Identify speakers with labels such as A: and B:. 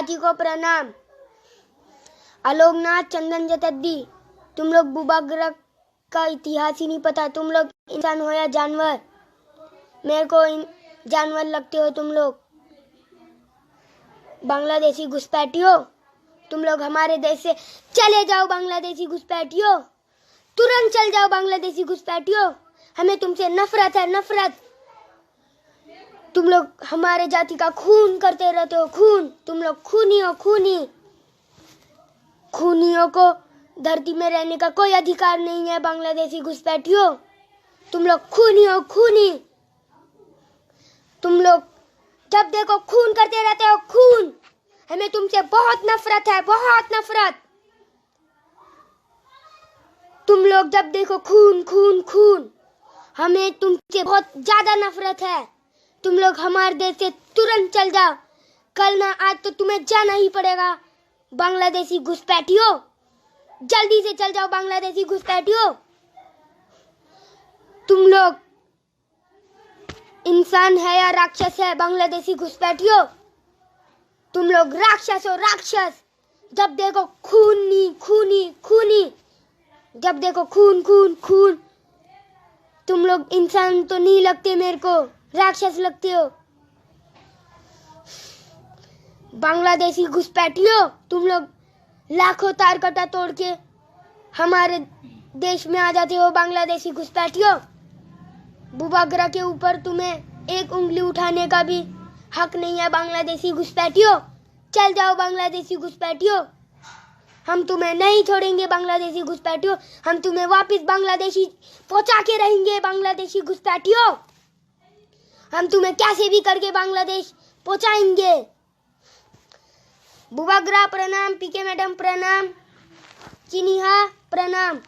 A: जाति को प्रणाम। आलोकनाथ चंदन जतद्दी, तुम लोग बुबाग्रह का इतिहास ही नहीं पता। तुम लोग इंसान हो या जानवर? मेरे को जानवर लगते हो तुम लोग। बांग्लादेशी घुसपैठियों, तुम लोग हमारे देश से चले जाओ। बांग्लादेशी घुसपैठियों, तुरंत चल जाओ। बांग्लादेशी घुसपैठियों, हमें तुमसे नफरत है, नफरत। तुम लोग हमारे जाति का खून करते रहते हो, खून। तुम लोग खूनी हो, खूनी। खूनियों को धरती में रहने का कोई अधिकार नहीं है। बांग्लादेशी घुसपैठियों, तुम लोग खूनी हो, खूनी। तुम लोग जब देखो खून करते रहते हो, खून। हमें तुमसे बहुत नफरत है, बहुत नफरत। तुम लोग जब देखो खून, खून, खून। हमें तुमसे बहुत ज्यादा नफरत है। तुम लोग हमारे देश से तुरंत चल जाओ। कल ना आज तो तुम्हें जाना ही पड़ेगा। बांग्लादेशी घुसपैठियों, जल्दी से चल जाओ। बांग्लादेशी घुसपैठियों, तुम लोग इंसान है या राक्षस है? बांग्लादेशी घुसपैठियों, तुम लोग राक्षस हो, राक्षस। जब देखो खूनी, खूनी, खूनी। जब देखो खून, खून, खून। तुम लोग इंसान तो नहीं लगते मेरे को, राक्षस लगते हो। बांग्लादेशी घुसपैठियों, तुम लोग लाखों तार कटा तोड़ के हमारे देश में आ जाते हो। बांग्लादेशी घुसपैठियों, बुबाग्रह के ऊपर तुम्हें एक उंगली उठाने का भी हक नहीं है। बांग्लादेशी घुसपैठियों, चल जाओ। बांग्लादेशी घुसपैठियों, हम तुम्हें नहीं छोड़ेंगे। बांग्लादेशी घुसपैठियों, हम तुम्हें वापस बांग्लादेशी पहुंचा के रहेंगे। बांग्लादेशी घुसपैठियों, हम तुम्हें कैसे भी करके बांग्लादेश पहुंचाएंगे। बुबाग्रह प्रणाम, पीके मैडम प्रणाम, चिन्हा प्रणाम।